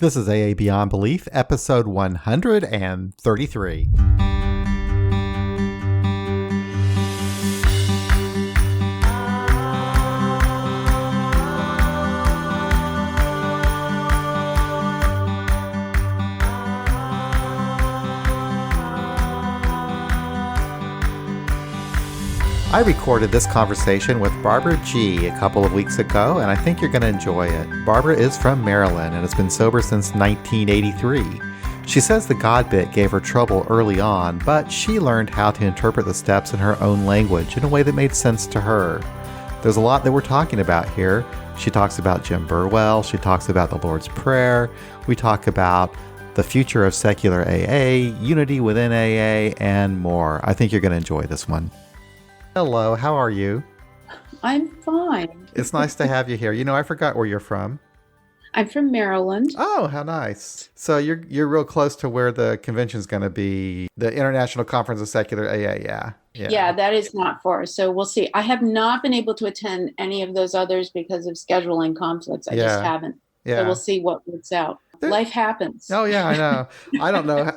This is AA Beyond Belief, episode 133. I recorded this conversation with Barbara G. a couple of weeks ago, and I think you're going to enjoy it. Barbara is from Maryland and has been sober since 1983. She says the God bit gave her trouble early on, but she learned how to interpret the steps in her own language in a way that made sense to her. There's a lot that we're talking about here. She talks about Jim Burwell. She talks about the Lord's Prayer. We talk about the future of secular AA, unity within AA, and more. I think you're going to enjoy this one. Hello, how are you? I'm fine. It's nice to have you here. You know, I forgot where you're from. I'm from Maryland. Oh, how nice. So you're real close to where the convention's going to be, the International Conference of Secular AA, Yeah, that is not far. So we'll see. I have not been able to attend any of those others because of scheduling conflicts. I just haven't. Yeah. So we'll see what works out. Life happens. Oh, yeah, I know. I don't know.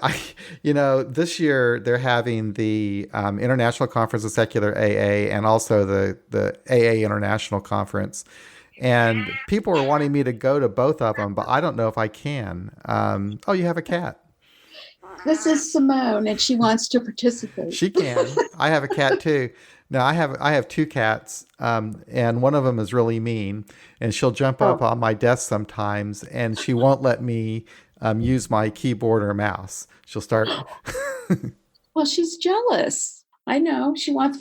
This year they're having the International Conference of Secular AA and also the AA International Conference. And people are wanting me to go to both of them, but I don't know if I can. You have a cat. This is Simone, and she wants to participate. She can. I have a cat, too. Now, I have two cats, and one of them is really mean, and she'll jump up on my desk sometimes, and she won't let me use my keyboard or mouse. She'll start. Well, she's jealous. I know. She wants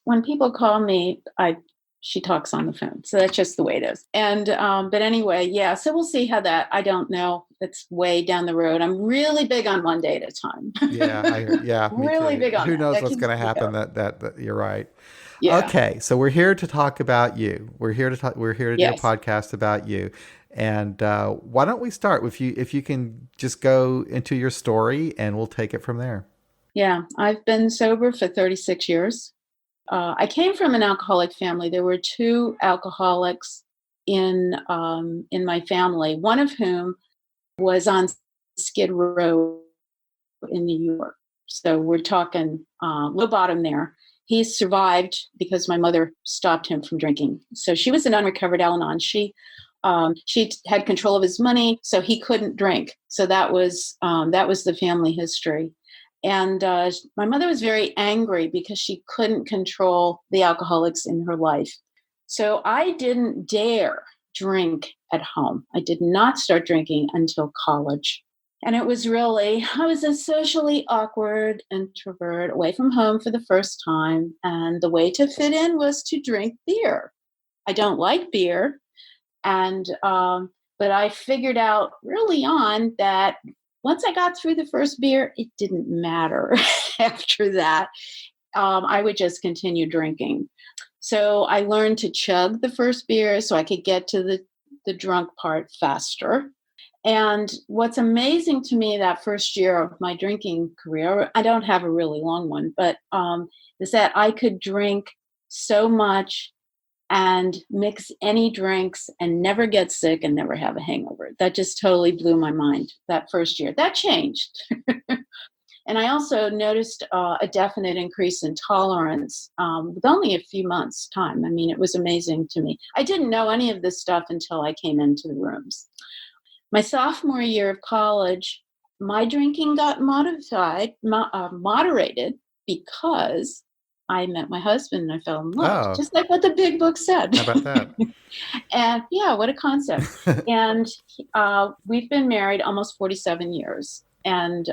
when people call me, she talks on the phone. So that's just the way it is. And, but anyway, so we'll see how I don't know. It's way down the road. I'm really big on one day at a time. Really big on Who knows that what's going to happen? That you're right. Yeah. Okay. So we're here to talk about you. We're here to do a podcast about you. And why don't we start with you? If you can just go into your story and we'll take it from there. Yeah. I've been sober for 36 years. I came from an alcoholic family. There were two alcoholics in my family, one of whom was on Skid Row in New York. So we're talking low bottom there. He survived because my mother stopped him from drinking. So she was an unrecovered Al-Anon. She had control of his money, so he couldn't drink. So that was the family history. And my mother was very angry because she couldn't control the alcoholics in her life. So I didn't dare drink at home. I did not start drinking until college. And I was a socially awkward introvert away from home for the first time. And the way to fit in was to drink beer. I don't like beer. And but I figured out early on that once I got through the first beer, it didn't matter after that. I would just continue drinking. So I learned to chug the first beer so I could get to the drunk part faster. And what's amazing to me that first year of my drinking career, I don't have a really long one, but is that I could drink so much and mix any drinks and never get sick and never have a hangover. That just totally blew my mind that first year. That changed. And I also noticed a definite increase in tolerance with only a few months' time. I mean, it was amazing to me. I didn't know any of this stuff until I came into the rooms. My sophomore year of college, my drinking got moderated because I met my husband and I fell in love, just like what the big book said. How about that? And what a concept. And we've been married almost 47 years. And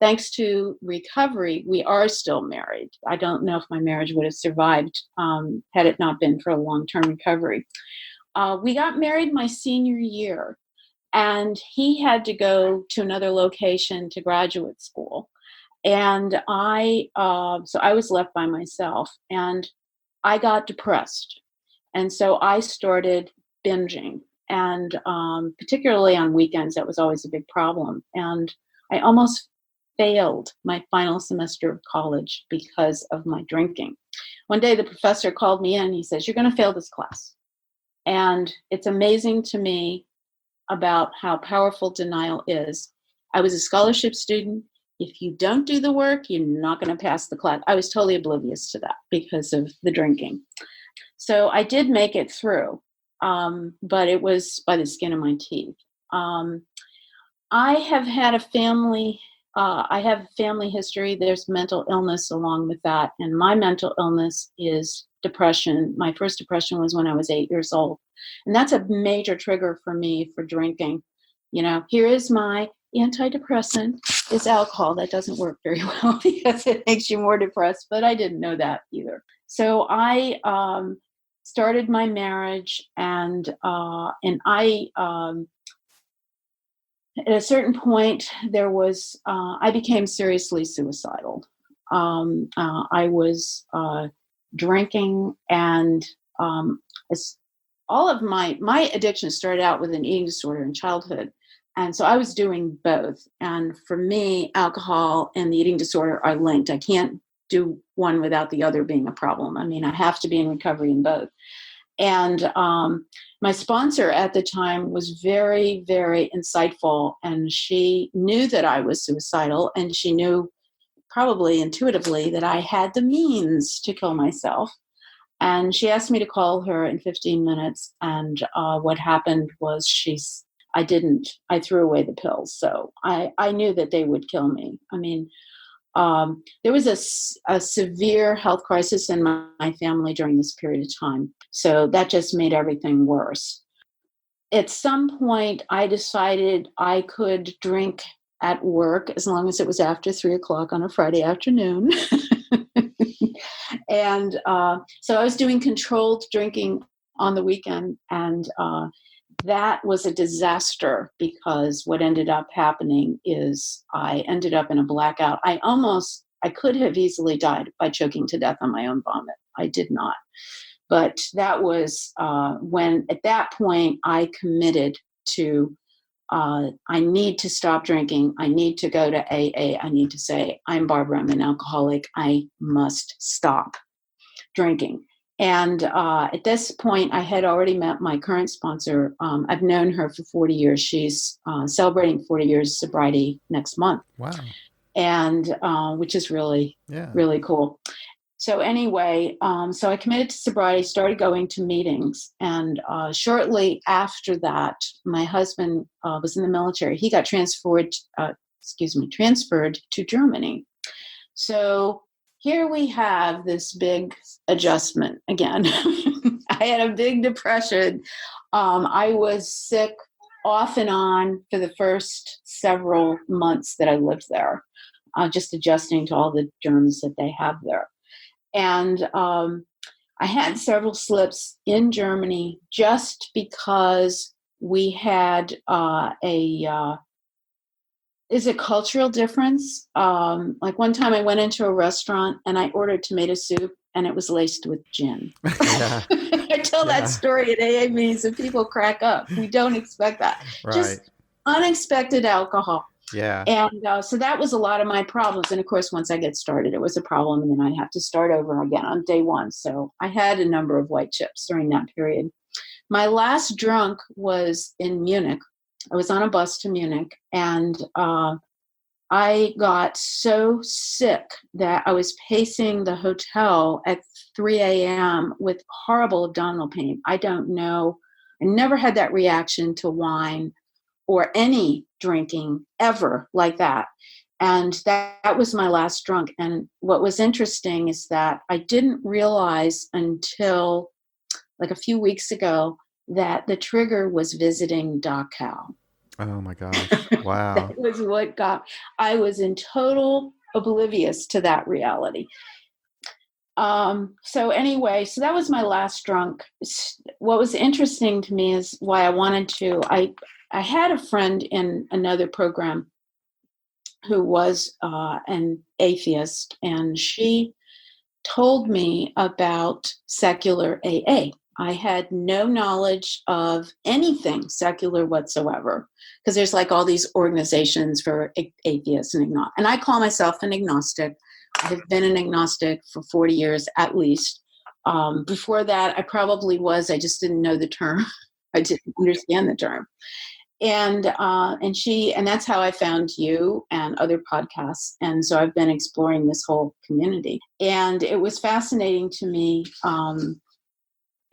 thanks to recovery, we are still married. I don't know if my marriage would have survived had it not been for a long-term recovery. We got married my senior year, and he had to go to another location to graduate school. And so I was left by myself, and I got depressed. And so I started binging, and particularly on weekends, that was always a big problem. And I almost failed my final semester of college because of my drinking. One day the professor called me in, he says, "You're going to fail this class." And it's amazing to me about how powerful denial is. I was a scholarship student. If you don't do the work, you're not going to pass the class. I was totally oblivious to that because of the drinking. So I did make it through, but it was by the skin of my teeth. I have had a family. I have family history. There's mental illness along with that, and my mental illness is depression. My first depression was when I was 8 years old, and that's a major trigger for me for drinking. Here is my antidepressant, is alcohol. That doesn't work very well because it makes you more depressed, but I didn't know that either. So I started my marriage, and I at a certain point there was I became seriously suicidal. I was drinking, and all of my addiction started out with an eating disorder in childhood. And so I was doing both. And for me, alcohol and the eating disorder are linked. I can't do one without the other being a problem. I mean, I have to be in recovery in both. And my sponsor at the time was very, very insightful. And she knew that I was suicidal. And she knew probably intuitively that I had the means to kill myself. And she asked me to call her in 15 minutes. And what happened was I threw away the pills. So I knew that they would kill me. I mean, there was a severe health crisis in my family during this period of time. So that just made everything worse. At some point, I decided I could drink at work as long as it was after 3:00 on a Friday afternoon. And so I was doing controlled drinking on the weekend, and that was a disaster because what ended up happening is I ended up in a blackout. I could have easily died by choking to death on my own vomit. I did not. But that was when, at that point, I committed to, I need to stop drinking. I need to go to AA. I need to say, I'm Barbara, I'm an alcoholic. I must stop drinking. And at this point, I had already met my current sponsor. I've known her for 40 years. She's celebrating 40 years sobriety next month. Wow. And which is really, really cool. So anyway, so I committed to sobriety, started going to meetings. And shortly after that, my husband was in the military. He got transferred to Germany. So here we have this big adjustment again. I had a big depression. I was sick off and on for the first several months that I lived there, just adjusting to all the germs that they have there. And I had several slips in Germany just because we had is a cultural difference. Like one time I went into a restaurant and I ordered tomato soup and it was laced with gin. I tell that story at AA meetings and people crack up. We don't expect that. Right. Just unexpected alcohol. Yeah. And so that was a lot of my problems. And of course, once I get started, it was a problem. And then I'd have to start over again on day one. So I had a number of white chips during that period. My last drunk was in Munich. I was on a bus to Munich, and I got so sick that I was pacing the hotel at 3 a.m. with horrible abdominal pain. I don't know. I never had that reaction to wine or any drinking ever like that. And that was my last drunk. And what was interesting is that I didn't realize until like a few weeks ago that the trigger was visiting Dachau. Oh my gosh. Wow. That was what I was in total oblivious to that reality. So anyway, so that was my last drunk. What was interesting to me is why I wanted to, I had a friend in another program who was an atheist, and she told me about secular AA. I had no knowledge of anything secular whatsoever, because there's like all these organizations for atheists and agnostic. And I call myself an agnostic. I have been an agnostic for 40 years at least. Before that, I probably was. I just didn't know the term. I didn't understand the term. And that's how I found you and other podcasts. And so I've been exploring this whole community. And it was fascinating to me.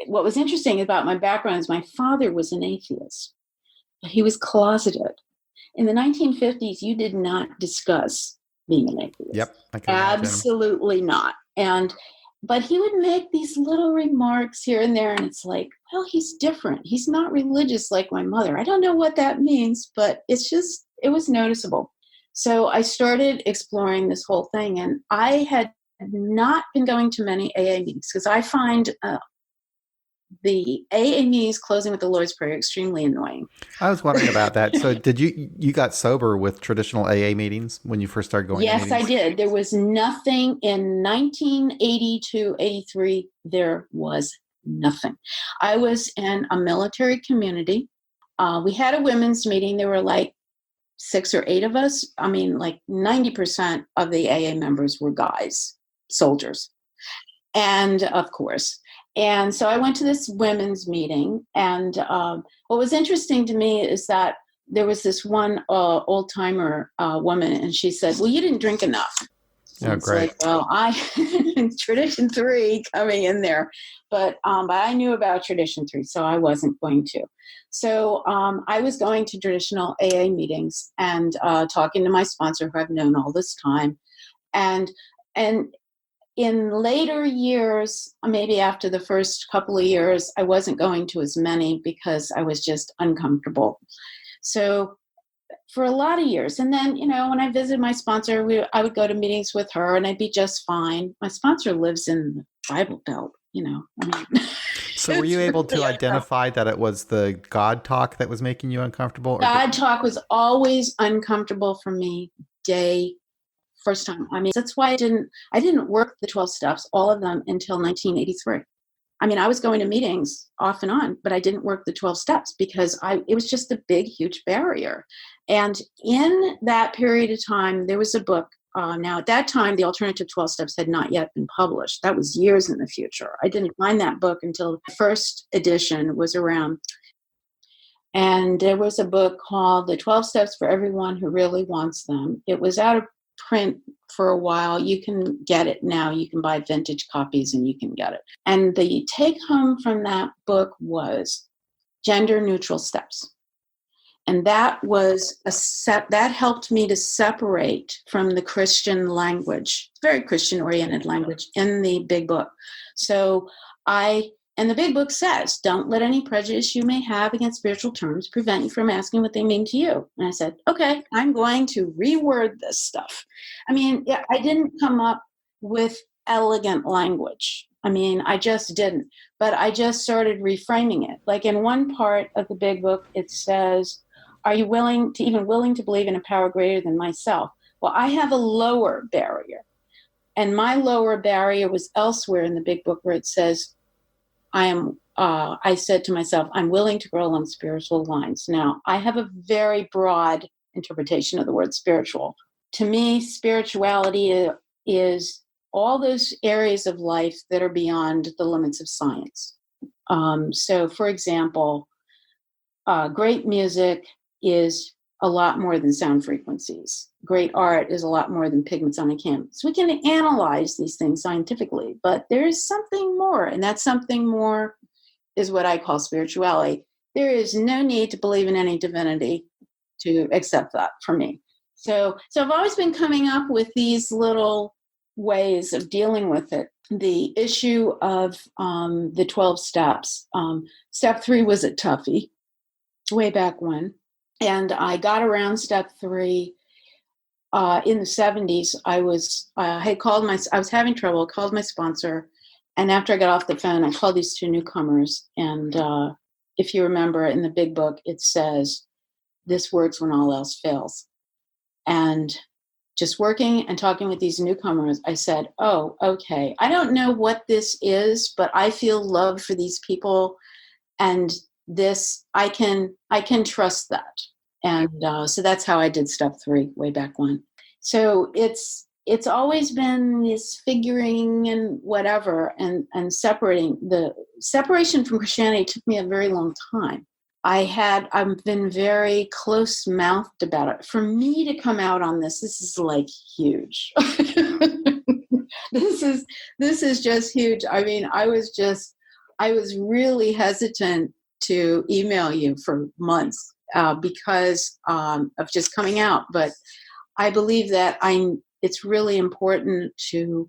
What was interesting about my background is my father was an atheist. He was closeted. In the 1950s, you did not discuss being an atheist. Yep, I can imagine. Absolutely not. But he would make these little remarks here and there, and it's like, well, he's different. He's not religious like my mother. I don't know what that means, but it was noticeable. So I started exploring this whole thing, and I had not been going to many AA meetings because I find the AA meetings closing with the Lord's Prayer extremely annoying. I was wondering about that. So did you got sober with traditional AA meetings when you first started going to meetings? Yes, I did. There was nothing in 1982, 83. There was nothing. I was in a military community. We had a women's meeting. There were like 6 or 8 of us. I mean, like 90% of the AA members were guys, soldiers. And of course. And so I went to this women's meeting. And what was interesting to me is that there was this one old-timer woman, and she said, well, you didn't drink enough. Oh, great. Like, well, tradition 3 coming in there. But I knew about tradition 3, so I wasn't going to. So I was going to traditional AA meetings and talking to my sponsor, who I've known all this time. And in later years, maybe after the first couple of years, I wasn't going to as many because I was just uncomfortable. So for a lot of years. And then, when I visited my sponsor, I would go to meetings with her and I'd be just fine. My sponsor lives in the Bible Belt, So were you able to identify that it was the God talk that was making you uncomfortable? God talk was always uncomfortable for me first time. I mean, that's why I didn't work the 12 steps, all of them, until 1983. I mean, I was going to meetings off and on, but I didn't work the 12 steps because it was just a big, huge barrier. And in that period of time, there was a book. Now, at that time, the alternative 12 steps had not yet been published. That was years in the future. I didn't find that book until the first edition was around. And there was a book called The 12 Steps for Everyone Who Really Wants Them. It was out of print for a while. You can get it now. You can buy vintage copies and you can get it. And the take home from that book was gender neutral steps. And that was that helped me to separate from the Christian language, very Christian oriented language in the big book. So and the big book says, don't let any prejudice you may have against spiritual terms prevent you from asking what they mean to you. And I said, okay, I'm going to reword this stuff. I mean, I didn't come up with elegant language. I mean, I just didn't. But I just started reframing it. Like in one part of the big book, it says, are you willing to believe in a power greater than myself? Well, I have a lower barrier. And my lower barrier was elsewhere in the big book where it says, I said to myself, I'm willing to grow along spiritual lines. Now, I have a very broad interpretation of the word spiritual. To me, spirituality is all those areas of life that are beyond the limits of science. So, for example, great music is a lot more than sound frequencies. Great art is a lot more than pigments on a canvas. We can analyze these things scientifically, but there is something more, and that something more is what I call spirituality. There is no need to believe in any divinity to accept that for me. So I've always been coming up with these little ways of dealing with it. The issue of the 12 steps. Step 3 was a toughie way back when. And I got around step 3 in the 70s. I was having trouble, called my sponsor. And after I got off the phone, I called these 2 newcomers. And if you remember in the big book, it says, this works when all else fails. And just working and talking with these newcomers, I said, oh, okay. I don't know what this is, but I feel love for these people. And this, I can trust that. And so that's how I did step 3 way back when. So it's always been this figuring and whatever and separating. The separation from Christianity took me a very long time. I've been very close-mouthed about it. For me to come out on this is like huge. This is just huge. I mean, I was really hesitant to email you for months because of just coming out. But I believe that it's really important to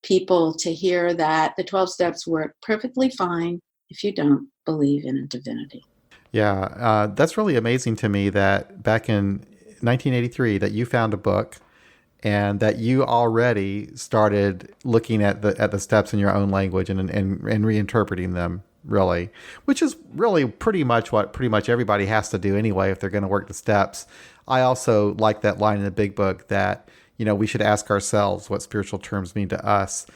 people to hear that the 12 steps work perfectly fine if you don't believe in a divinity. Yeah, that's really amazing to me that back in 1983 that you found a book and that you already started looking at the steps in your own language and reinterpreting them, really, which is really pretty much what pretty much everybody has to do anyway if they're going to work the steps. I also like that line in the big book that, we should ask ourselves what spiritual terms mean to us.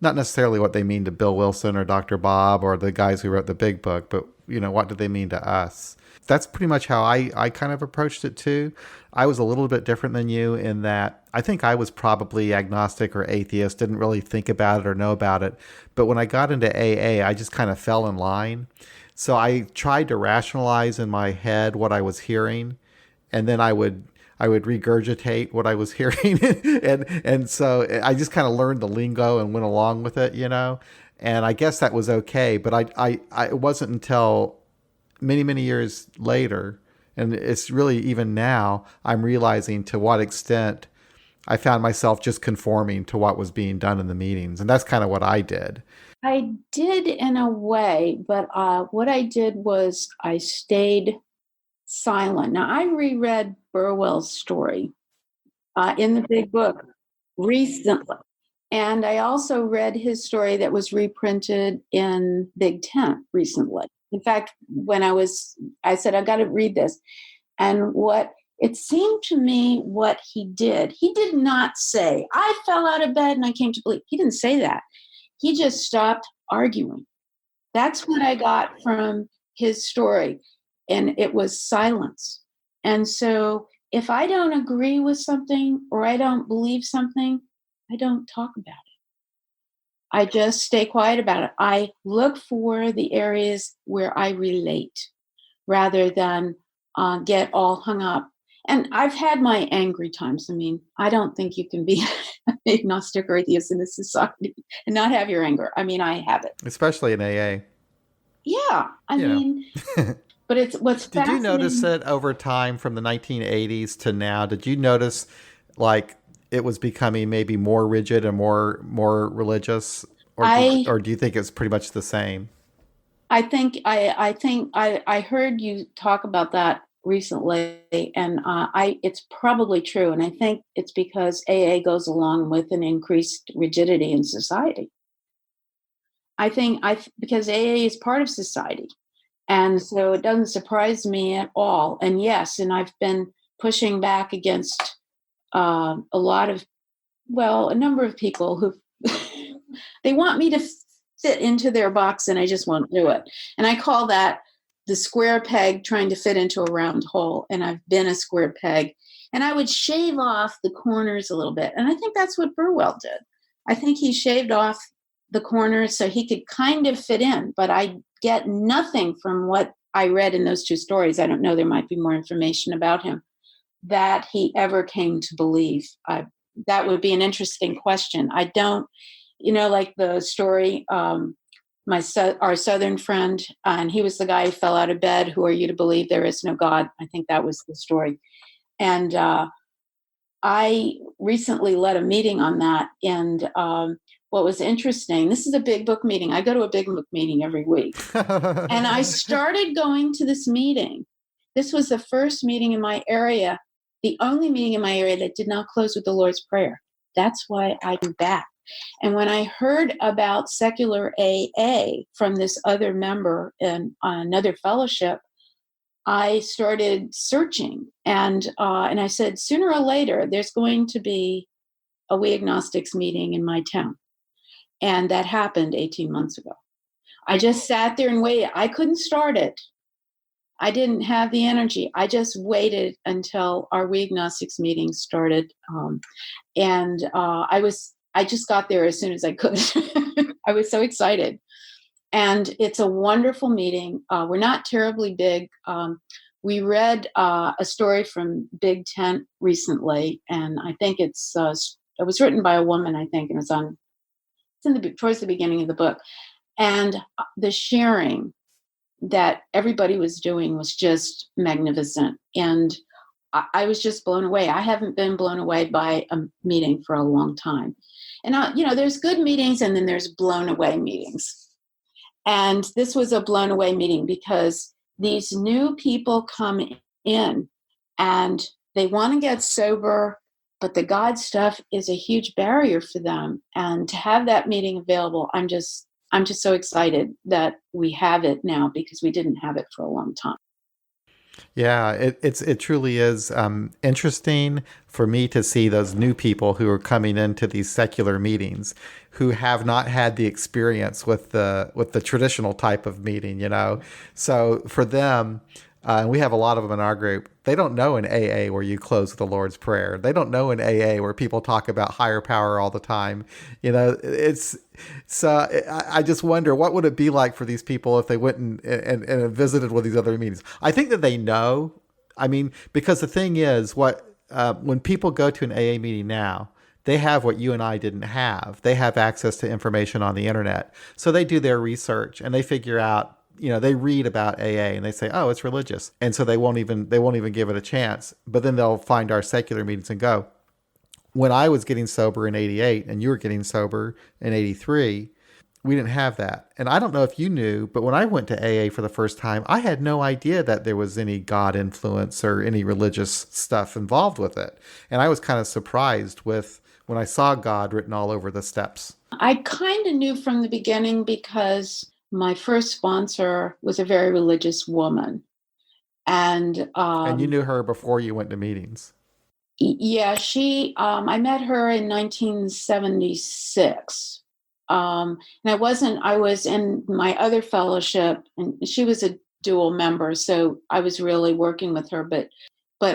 Not necessarily what they mean to Bill Wilson or Dr. Bob or the guys who wrote the big book, but what do they mean to us? That's pretty much how I kind of approached it too. I was a little bit different than you in that I think I was probably agnostic or atheist, didn't really think about it or know about it. But when I got into AA, I just kind of fell in line. So I tried to rationalize in my head what I was hearing, and then I would regurgitate what I was hearing, and so I just kind of learned the lingo and went along with it, And I guess that was okay, but I it wasn't until many years later, and it's really even now I'm realizing to what extent I found myself just conforming to what was being done in the meetings, and that's kind of what I did. I did in a way, but what I did was I stayed silent. Now, I reread Burwell's story in the big book recently. And I also read his story that was reprinted in Big Tent recently. In fact, when I said, I got to read this. And what it seemed to me what he did not say, I fell out of bed and I came to believe. He didn't say that. He just stopped arguing. That's what I got from his story. And it was silence. And so if I don't agree with something or I don't believe something, I don't talk about it. I just stay quiet about it. I look for the areas where I relate rather than get all hung up. And I've had my angry times. I mean, I don't think you can be agnostic or atheist in this society and not have your anger. I mean, I have it. Especially in AA. Yeah. I mean... But it's what's Did you notice it over time from the 1980s to now? Did you notice like it was becoming maybe more rigid and more religious, or do you think it's pretty much the same? I think I heard you talk about that recently, and it's probably true, and I think it's because AA goes along with an increased rigidity in society. I think because AA is part of society. And so it doesn't surprise me at all. And yes, and I've been pushing back against a number of people who they want me to fit into their box and I just won't do it. And I call that the square peg trying to fit into a round hole. And I've been a square peg. And I would shave off the corners a little bit. And I think that's what Burwell did. I think he shaved off the corners so he could kind of fit in, but I get nothing from what I read in those two stories. I don't know, there might be more information about him that he ever came to believe. That would be an interesting question. I don't, like the story, our Southern friend, and he was the guy who fell out of bed. Who are you to believe there is no God? I think that was the story. And I recently led a meeting on that. And what was interesting, this is a big book meeting. I go to a big book meeting every week. And I started going to this meeting. This was the first meeting in my area, the only meeting in my area that did not close with the Lord's Prayer. That's why I do that. And when I heard about secular AA from this other member in another fellowship, I started searching. And I said, sooner or later, there's going to be a We Agnostics meeting in my town. And that happened 18 months ago. I just sat there and waited. I couldn't start it. I didn't have the energy. I just waited until our We Agnostics meeting started. I just got there as soon as I could. I was so excited. And it's a wonderful meeting. We're not terribly big. We read a story from Big Tent recently, and I think it was written by a woman, I think, and towards the beginning of the book. And the sharing that everybody was doing was just magnificent. And I was just blown away. I haven't been blown away by a meeting for a long time. And, there's good meetings and then there's blown away meetings. And this was a blown away meeting because these new people come in and they want to get sober, but the God stuff is a huge barrier for them. And to have that meeting available, I'm just so excited that we have it now because we didn't have it for a long time. Yeah, it truly is interesting for me to see those new people who are coming into these secular meetings who have not had the experience with the traditional type of meeting, So for them, and we have a lot of them in our group, they don't know in AA where you close with the Lord's Prayer. They don't know in AA where people talk about higher power all the time. I just wonder, what would it be like for these people if they went and visited with these other meetings? I think that they know. I mean, because the thing is, when people go to an AA meeting now, they have what you and I didn't have. They have access to information on the internet. So they do their research and they figure out, they read about AA and they say, oh, it's religious. And so they won't even give it a chance. But then they'll find our secular meetings and go. When I was getting sober in 88 and you were getting sober in 83, we didn't have that. And I don't know if you knew, but when I went to AA for the first time, I had no idea that there was any God influence or any religious stuff involved with it. And I was kind of surprised when I saw God written all over the steps. I kind of knew from the beginning because my first sponsor was a very religious woman. And you knew her before you went to meetings. Yeah, I met her in 1976. And I was in my other fellowship and she was a dual member. So I was really working with her, but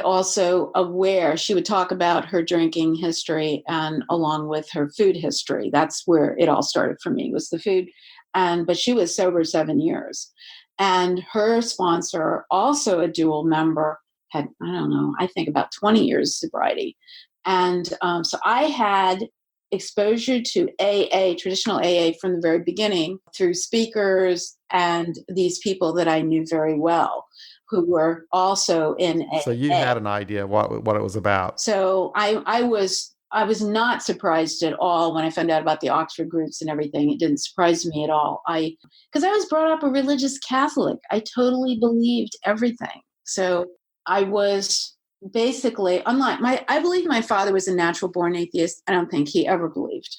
also aware. She would talk about her drinking history and along with her food history. That's where it all started for me, was the food. But she was sober 7 years. And her sponsor, also a dual member, had, I don't know, I think about 20 years sobriety. And so I had exposure to AA, traditional AA, from the very beginning through speakers and these people that I knew very well who were also in AA. So you had an idea what it was about. So I was not surprised at all when I found out about the Oxford groups and everything. It didn't surprise me at all. Because I was brought up a religious Catholic. I totally believed everything. So I was basically, I believe my father was a natural born atheist. I don't think he ever believed.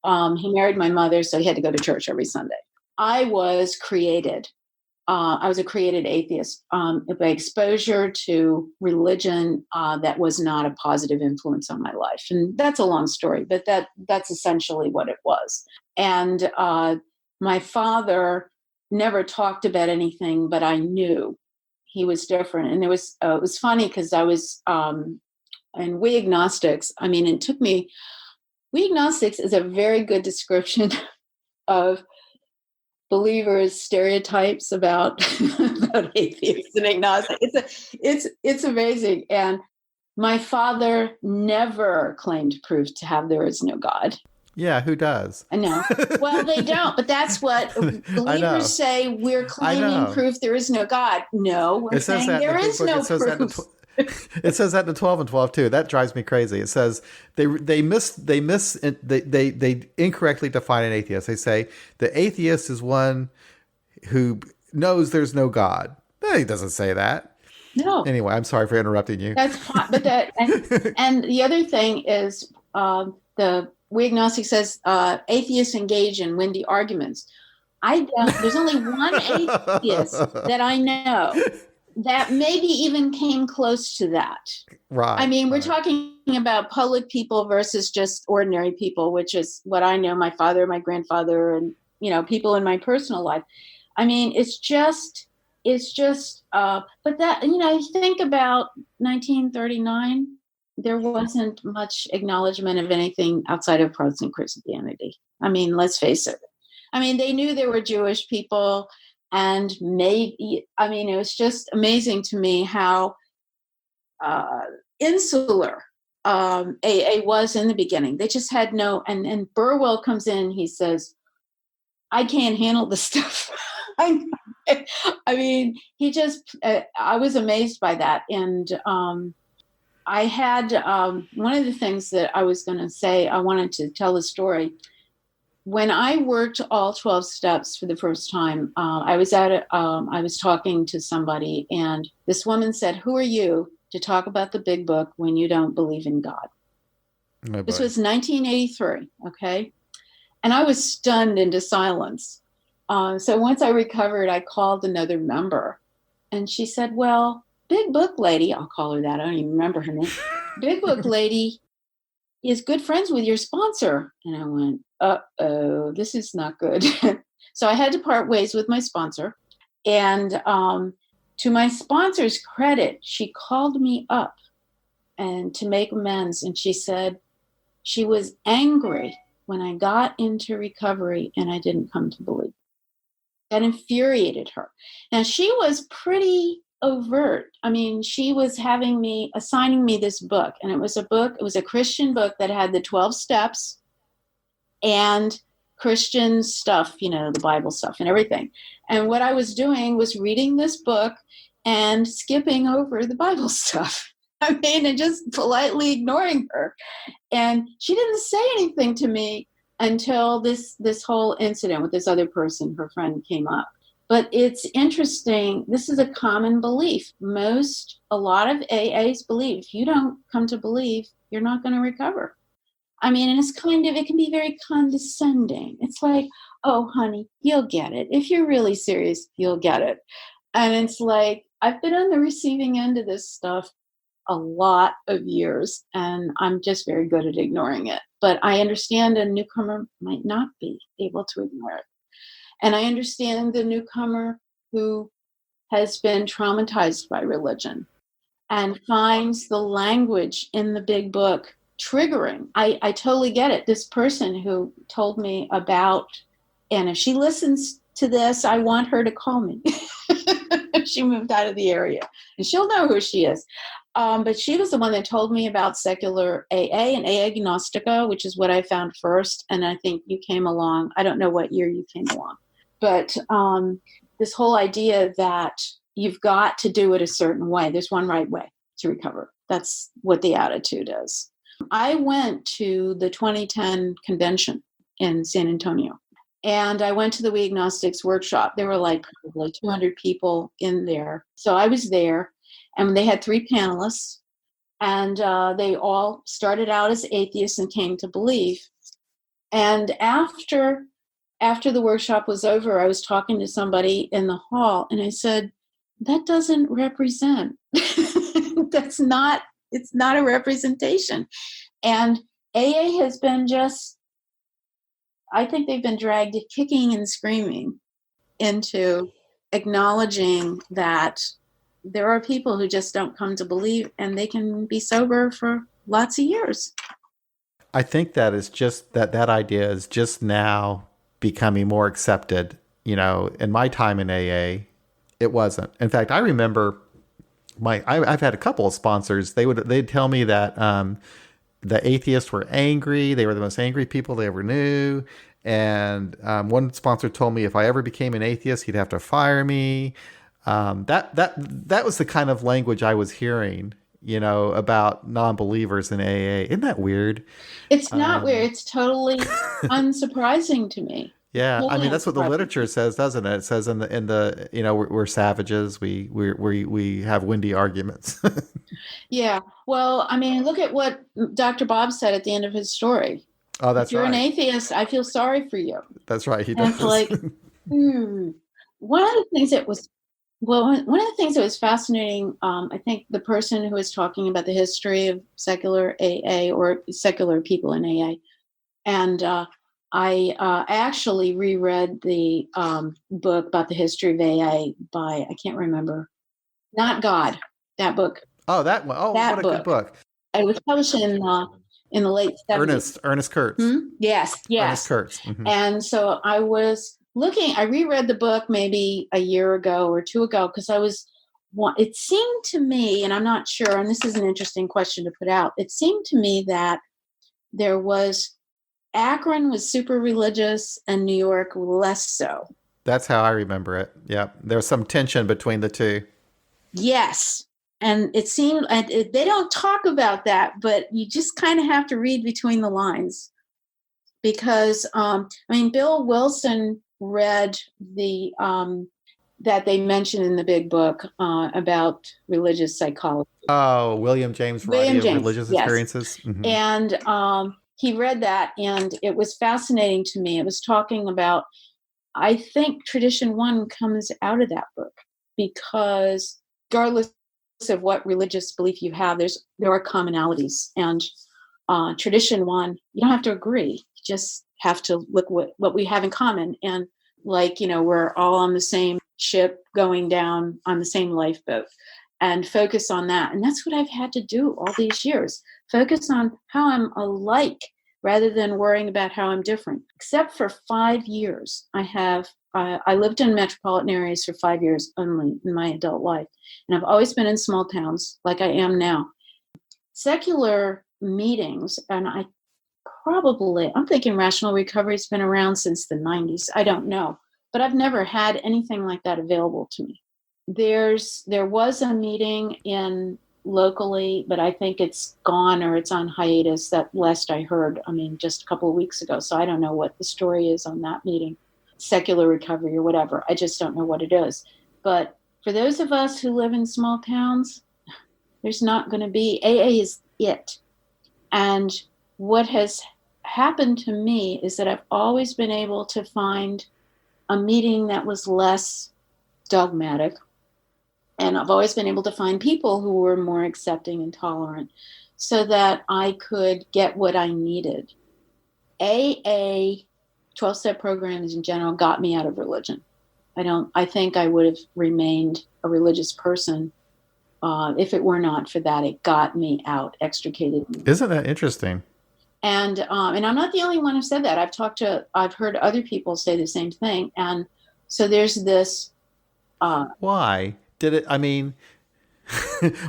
He married my mother, so he had to go to church every Sunday. I was created. I was a created atheist by exposure to religion that was not a positive influence on my life. And that's a long story, but that's essentially what it was. And my father never talked about anything, but I knew he was different. And it was funny because I was in We Agnostics. I mean, it took me, We Agnostics is a very good description of believers' stereotypes about atheists and agnostics. It's amazing. And my father never claimed proof to have there is no God. Yeah, who does? I know. Well, they don't, but that's what believers say. We're claiming proof there is no God. No, we're saying there is no proof. It says that in the 12 and 12 too. That drives me crazy. It says they incorrectly define an atheist. They say the atheist is one who knows there's no God. No, he doesn't say that. No. Anyway, I'm sorry for interrupting you. That's fine. But and the other thing is the We Agnostic says atheists engage in windy arguments. There's only one atheist that I know that maybe even came close to that. Right. I mean, we're talking about public people versus just ordinary people, which is what I know, my father, my grandfather, and, people in my personal life. I mean, it's just, but that, think about 1939, there wasn't much acknowledgement of anything outside of Protestant Christianity. I mean, let's face it. I mean, they knew there were Jewish people, and maybe, I mean, it was just amazing to me how insular AA was in the beginning. They just had no, and Burwell comes in, he says, I can't handle this stuff. I mean, he just, I was amazed by that. And I had, one of the things that I was going to say, I wanted to tell a story. When I worked all 12 steps for the first time, I was talking to somebody, and this woman said, who are you to talk about the big book when you don't believe in God? Oh, this was 1983, okay? And I was stunned into silence. So once I recovered, I called another member, and she said, well, big book lady, I'll call her that, I don't even remember her name. Big book lady is good friends with your sponsor. And I went, uh-oh, this is not good. So I had to part ways with my sponsor. And to my sponsor's credit, she called me up and to make amends. And she said she was angry when I got into recovery and I didn't come to believe. That infuriated her. Now, she was pretty overt. I mean, she was assigning me this book, and it was a Christian book that had the 12 steps and Christian stuff, the Bible stuff and everything. And what I was doing was reading this book and skipping over the Bible stuff. I mean, and just politely ignoring her. And she didn't say anything to me until this whole incident with this other person, her friend, came up. But it's interesting. This is a common belief. A lot of AAs believe if you don't come to believe, you're not going to recover. I mean, and it can be very condescending. It's like, oh, honey, you'll get it. If you're really serious, you'll get it. And it's like, I've been on the receiving end of this stuff a lot of years, and I'm just very good at ignoring it. But I understand a newcomer might not be able to ignore it. And I understand the newcomer who has been traumatized by religion and finds the language in the big book triggering. I totally get it. This person who told me about, and if she listens to this, I want her to call me. She moved out of the area, and she'll know who she is. But she was the one that told me about secular AA and Agnostica, which is what I found first. And I think you came along. I don't know what year you came along. But this whole idea that you've got to do it a certain way. There's one right way to recover. That's what the attitude is. I went to the 2010 convention in San Antonio. And I went to the We Agnostics workshop. There were like probably 200 people in there. So I was there. And they had 3 panelists, and they all started out as atheists and came to believe. And after the workshop was over, I was talking to somebody in the hall, and I said, that doesn't represent. It's not a representation. And AA has been I think they've been dragged kicking and screaming into acknowledging that there are people who just don't come to believe, and they can be sober for lots of years. I think that is just that idea is just now becoming more accepted. In my time in AA, it wasn't. In fact, I remember I've had a couple of sponsors. They'd tell me that the atheists were angry. They were the most angry people they ever knew. And one sponsor told me if I ever became an atheist, he'd have to fire me. That was the kind of language I was hearing, about non-believers in AA. Isn't that weird? It's not weird. It's totally unsurprising to me. Yeah, totally. I mean, that's what the literature says, doesn't it? It says in the we're savages. We have windy arguments. Yeah. Well, I mean, look at what Dr. Bob said at the end of his story. Oh, that's right. If you're an atheist, I feel sorry for you. That's right. He does. It's like, one of the things that was fascinating, I think the person who was talking about the history of secular AA or secular people in AA, and I actually reread the book about the history of AA by, I can't remember, Not God, that book. Oh, that one. Oh, that what a book. Good book. It was published in in the late 70s. Ernest Kurtz. Yes. Ernest Kurtz. Mm-hmm. And so I was I reread the book maybe a year ago or two ago because it seemed to me, and I'm not sure, and this is an interesting question to put out, it seemed to me that Akron was super religious and New York less so. That's how I remember it. Yeah. There was some tension between the two. Yes. And it seemed, they don't talk about that, but you just kind of have to read between the lines. Because, Bill Wilson read that they mentioned in the big book about religious psychology. Oh, William James Variety of Religious Experiences. Mm-hmm. And he read that, and it was fascinating to me. It was talking about, I think Tradition One comes out of that book, because regardless of what religious belief you have, there are commonalities. And Tradition One, you don't have to agree. You just have to look what we have in common. And we're all on the same ship going down on the same lifeboat, and focus on that. And that's what I've had to do all these years. Focus on how I'm alike rather than worrying about how I'm different. Except for 5 years, I lived in metropolitan areas for 5 years only in my adult life. And I've always been in small towns like I am now. Secular meetings, and I'm thinking Rational Recovery's been around since the 90s. I don't know. But I've never had anything like that available to me. There was a meeting locally, but I think it's gone or it's on hiatus, that last I heard, just a couple of weeks ago. So I don't know what the story is on that meeting, Secular Recovery or whatever. I just don't know what it is. But for those of us who live in small towns, there's not going to be. AA is it. And what has happened to me is that I've always been able to find a meeting that was less dogmatic. And I've always been able to find people who were more accepting and tolerant so that I could get what I needed. AA, 12-step programs in general, got me out of religion. I think I would have remained a religious person if it were not for that. It got me out, extricated me. Isn't that interesting? And I'm not the only one who said that. I've heard other people say the same thing. And so there's this. Why did it?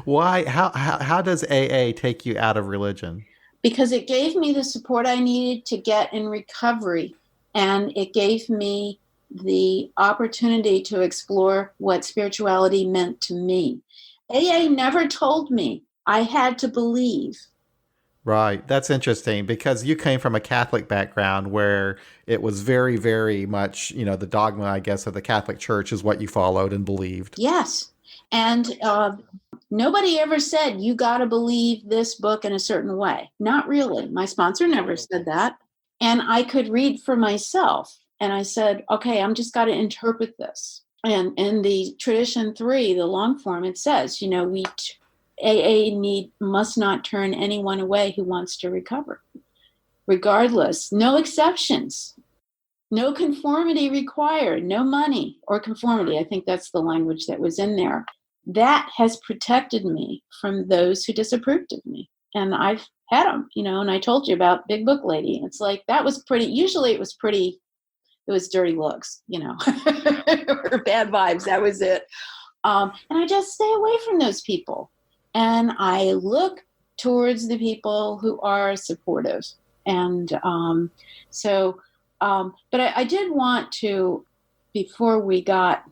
Why? How does AA take you out of religion? Because it gave me the support I needed to get in recovery, and it gave me the opportunity to explore what spirituality meant to me. AA never told me I had to believe. Right. That's interesting, because you came from a Catholic background where it was very, very much, the dogma, I guess, of the Catholic Church is what you followed and believed. Yes. And nobody ever said, you got to believe this book in a certain way. Not really. My sponsor never said that. And I could read for myself. And I said, okay, I'm just got to interpret this. And in the Tradition 3, the long form, it says, AA must not turn anyone away who wants to recover. Regardless, no exceptions, no conformity required, no money or conformity. I think that's the language that was in there. That has protected me from those who disapproved of me. And I've had them, and I told you about Big Book Lady. It's like, that was usually it was dirty looks, or bad vibes. That was it. And I just stay away from those people. And I look towards the people who are supportive. And but I did want to, before we got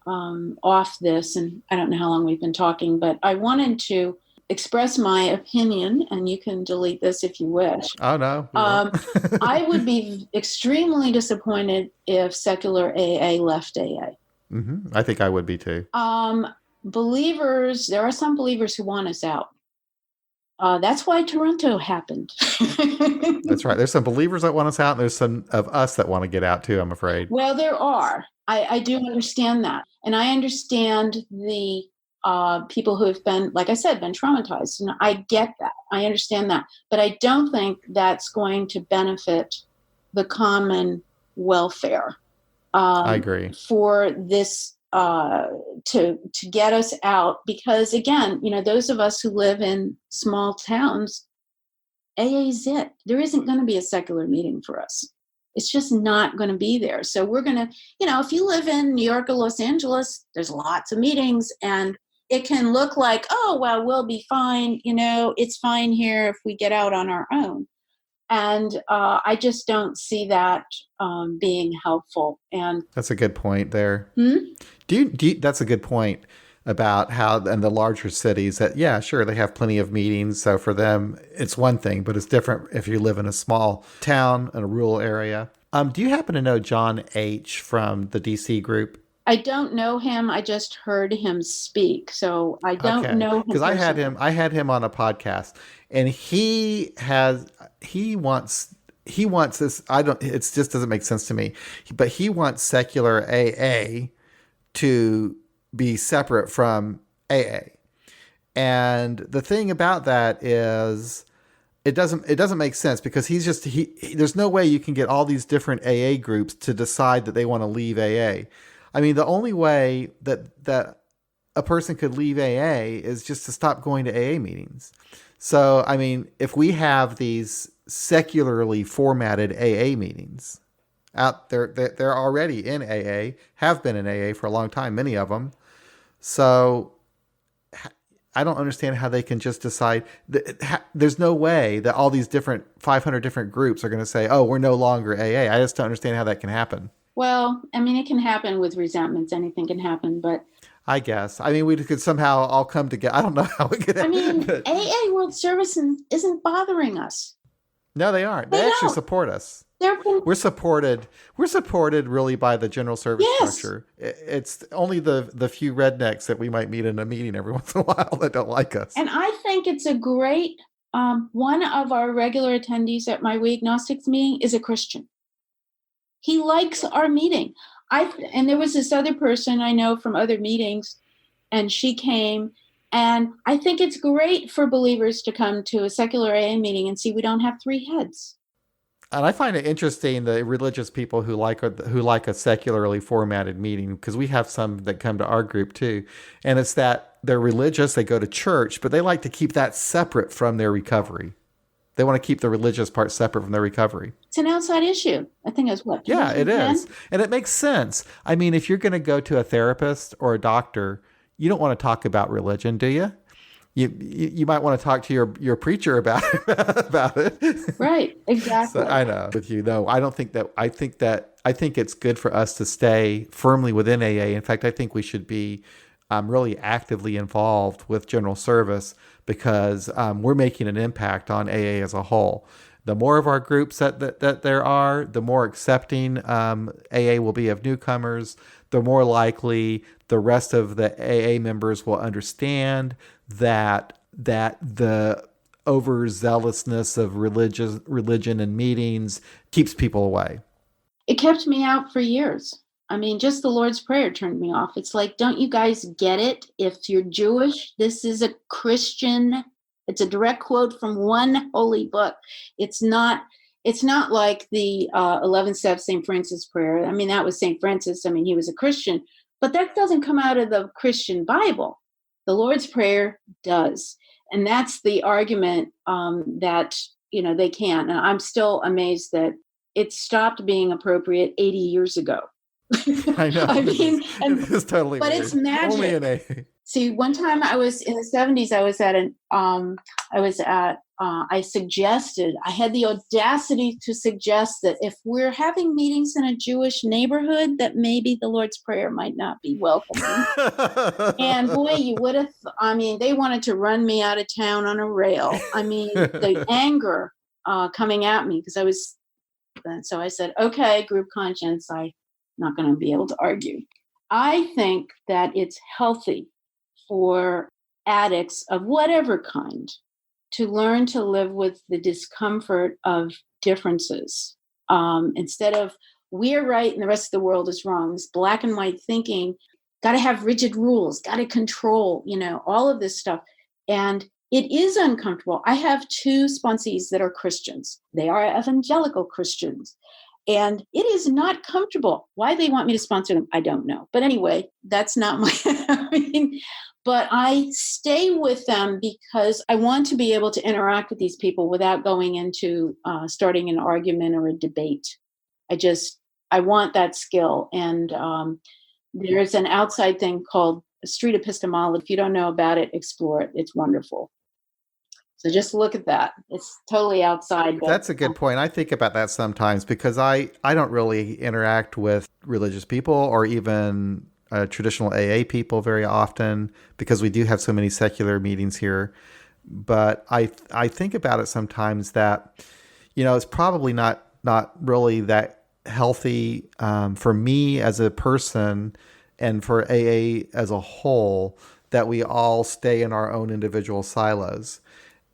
off this, and I don't know how long we've been talking, but I wanted to express my opinion, and you can delete this if you wish. Oh, no. I would be extremely disappointed if secular AA left AA. Mm-hmm. I think I would be too. Believers, there are some believers who want us out. That's why Toronto happened. That's right. There's some believers that want us out, and there's some of us that want to get out too, I'm afraid. Well, there are. I do understand that. And I understand the people who have been, like I said, been traumatized. And I get that. I understand that. But I don't think that's going to benefit the common welfare. I agree. For this to get us out, because again, those of us who live in small towns, AA is it. There isn't going to be a secular meeting for us. It's just not going to be there. So we're going to, if you live in New York or Los Angeles, there's lots of meetings, and it can look like, oh, well, we'll be fine. It's fine here if we get out on our own. And I just don't see that being helpful. And that's a good point there. Hmm? Do you, that's a good point about how in the larger cities that, yeah, sure, they have plenty of meetings. So for them, it's one thing, but it's different if you live in a small town in a rural area. Do you happen to know John H. from the DC group? I don't know him. I just heard him speak. So I don't know him. Because I had him on a podcast, and he wants this. It just doesn't make sense to me, but he wants secular AA to be separate from AA. And the thing about that is it doesn't make sense, because there's no way you can get all these different AA groups to decide that they want to leave AA. I mean, the only way that a person could leave AA is just to stop going to AA meetings. So, I mean, if we have these secularly formatted AA meetings out there, they're already in AA, have been in AA for a long time, many of them. So I don't understand how they can just decide. There's no way that all these 500 different groups are going to say, oh, we're no longer AA. I just don't understand how that can happen. Well, I mean, it can happen with resentments. Anything can happen, but I guess. I mean, we could somehow all come together. I don't know how it could happen. I mean, AA World Service isn't bothering us. No, they aren't. They actually support us. We're supported really by the general service structure. It's only the few rednecks that we might meet in a meeting every once in a while that don't like us. And I think it's a great, one of our regular attendees at my We Agnostics meeting is a Christian. He likes our meeting. And there was this other person I know from other meetings, and she came. And I think it's great for believers to come to a secular AA meeting and see we don't have three heads. And I find it interesting, the religious people who like a secularly formatted meeting, because we have some that come to our group too. And it's that they're religious, they go to church, but they like to keep that separate from their recovery. They want to keep the religious part separate from their recovery. It's an outside issue. I think it's what? Yeah, it is. And it makes sense. I mean, if you're going to go to a therapist or a doctor, you don't want to talk about religion, do you? You might want to talk to your preacher about it. Right, exactly. So I know with you. No, I don't think that. I think it's good for us to stay firmly within AA. In fact, I think we should be really actively involved with general service, because we're making an impact on AA as a whole. The more of our groups that there are, the more accepting AA will be of newcomers. The more likely the rest of the AA members will understand that the overzealousness of religion and meetings keeps people away. It kept me out for years. I mean, just the Lord's Prayer turned me off. It's like, don't you guys get it? If you're Jewish, this is a Christian. It's a direct quote from one holy book. It's not like the 11th St. Francis prayer. I mean, that was St. Francis. I mean, he was a Christian, but that doesn't come out of the Christian Bible. The Lord's Prayer does. And that's the argument that, they can. And I'm still amazed that it stopped being appropriate 80 years ago. I know. I mean, it's totally but weird. It's magic. Only an A. See, one time I was in the 70s, I had the audacity to suggest that if we're having meetings in a Jewish neighborhood, that maybe the Lord's Prayer might not be welcome. And boy, you would have, they wanted to run me out of town on a rail. I mean, the anger coming at me, because so I said, okay, group conscience, I'm not going to be able to argue. I think that it's healthy for addicts of whatever kind to learn to live with the discomfort of differences. Instead of we're right and the rest of the world is wrong, this black and white thinking, got to have rigid rules, got to control, all of this stuff. And it is uncomfortable. I have two sponsees that are Christians. They are evangelical Christians. And it is not comfortable. Why they want me to sponsor them, I don't know. But anyway, that's not my, But I stay with them because I want to be able to interact with these people without going into starting an argument or a debate. I want that skill. And there's an outside thing called street epistemology. If you don't know about it, explore it. It's wonderful. So just look at that. It's totally outside. That's a good point. I think about that sometimes because I don't really interact with religious people or even traditional AA people very often because we do have so many secular meetings here. But I think about it sometimes that, it's probably not really that healthy for me as a person and for AA as a whole that we all stay in our own individual silos.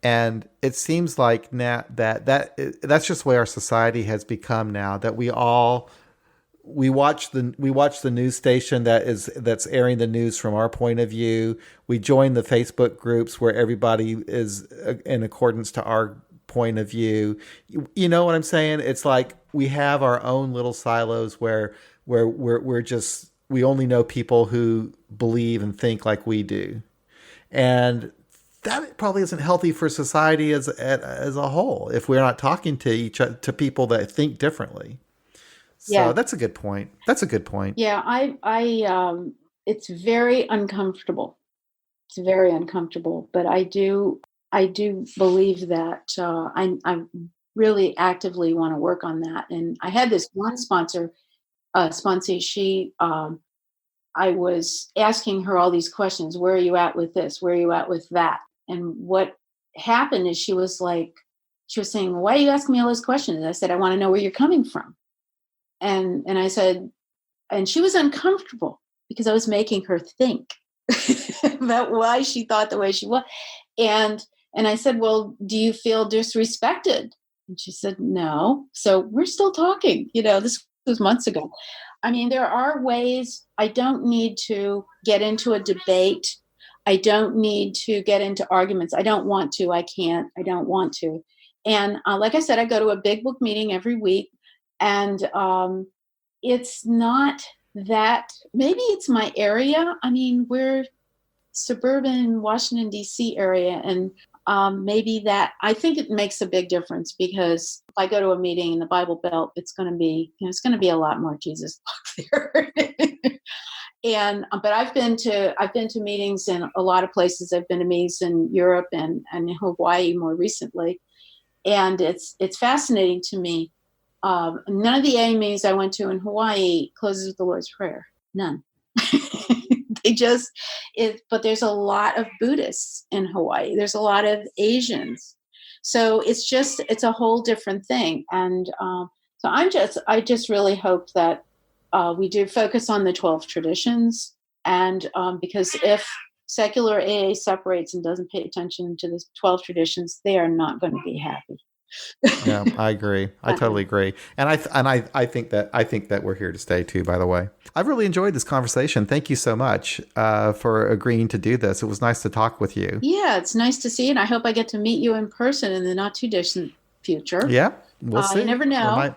And it seems like now that's just the way our society has become now, that we watch the news station that's airing the news from our point of view. We join the Facebook groups where everybody is in accordance to our point of view. You know what I'm saying? It's like we have our own little silos where we only know people who believe and think like we do. And that probably isn't healthy for society as a whole if we're not talking to people that think differently. So that's a good point. Yeah, I it's very uncomfortable. It's very uncomfortable, but I do believe that I really actively want to work on that. And I had this one sponsor. She I was asking her all these questions. Where are you at with this? Where are you at with that? And what happened is she was saying, why are you asking me all those questions? And I said, I want to know where you're coming from. And I said, and she was uncomfortable because I was making her think about why she thought the way she was. And I said, well, do you feel disrespected? And she said, no. So we're still talking. This was months ago. I mean, there are ways. I don't need to get into a debate. I don't need to get into arguments. I don't want to. I can't. I don't want to. And like I said, I go to a big book meeting every week. And it's not that, maybe it's my area. I mean, we're suburban Washington, D.C. area. And maybe that, I think it makes a big difference because if I go to a meeting in the Bible Belt, it's going to be a lot more Jesus talk there. But I've been to meetings in a lot of places. I've been to meetings in Europe and in Hawaii more recently. And it's fascinating to me. None of the AA meetings I went to in Hawaii closes with the Lord's Prayer. None. But there's a lot of Buddhists in Hawaii. There's a lot of Asians. So it's a whole different thing. And so I just really hope that we do focus on the 12 traditions. And because if secular AA separates and doesn't pay attention to the 12 traditions, they are not going to be happy. Yeah, I agree. I totally agree. And I think that we're here to stay too, by the way. I've really enjoyed this conversation. Thank you so much for agreeing to do this. It was nice to talk with you. Yeah, it's nice to see you. And I hope I get to meet you in person in the not too distant future. Yeah, we'll see. You never know.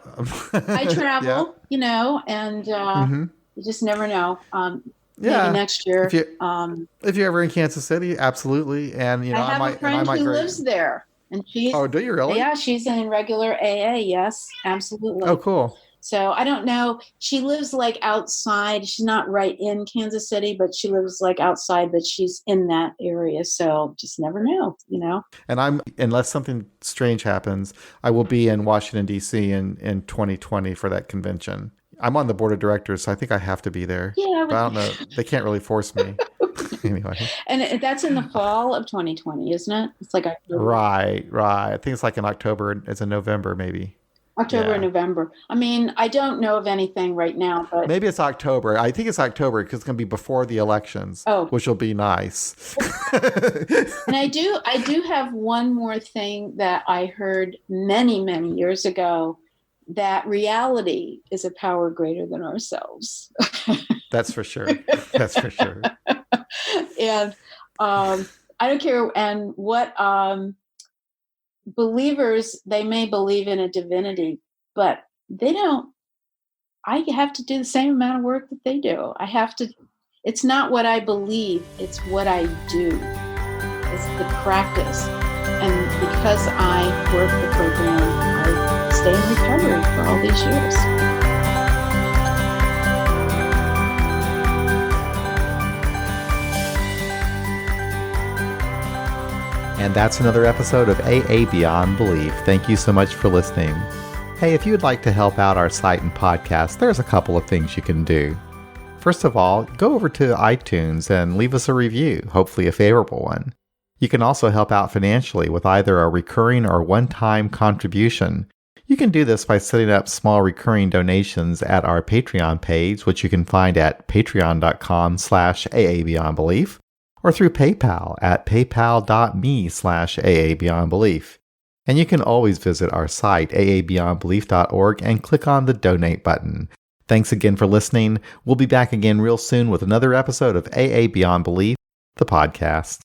I travel, yeah. And you just never know. Yeah. Maybe next year. If you're ever in Kansas City, absolutely. And I have a friend who lives there. And oh, do you really? Yeah, she's in regular AA. Yes, absolutely. Oh, cool. So I don't know. She lives like outside. She's not right in Kansas City, but she lives like outside, but she's in that area. So just never know, And unless something strange happens, I will be in Washington, D.C. in 2020 for that convention. I'm on the board of directors, so I think I have to be there. Yeah. But I don't know. They can't really force me. Anyway. And that's in the fall of 2020, isn't it? It's like October. Right. I think it's like in October. It's in November, maybe. October and November. I mean, I don't know of anything right now, but maybe it's October. I think it's October because it's going to be before the elections, which will be nice. And I do have one more thing that I heard many, many years ago, that reality is a power greater than ourselves. That's for sure. That's for sure. And I don't care. And what believers, they may believe in a divinity, but they don't. I have to do the same amount of work that they do. I have to It's not what I believe, it's what I do. It's the practice. And because I work the program, I stay in recovery for all these years. And that's another episode of AA Beyond Belief. Thank you so much for listening. Hey, if you would like to help out our site and podcast, there's a couple of things you can do. First of all, go over to iTunes and leave us a review, hopefully a favorable one. You can also help out financially with either a recurring or one-time contribution. You can do this by setting up small recurring donations at our Patreon page, which you can find at patreon.com/AABeyondBelief, or through PayPal at paypal.me/AABeyondBelief. And you can always visit our site, aabeyondbelief.org, and click on the donate button. Thanks again for listening. We'll be back again real soon with another episode of AA Beyond Belief, the podcast.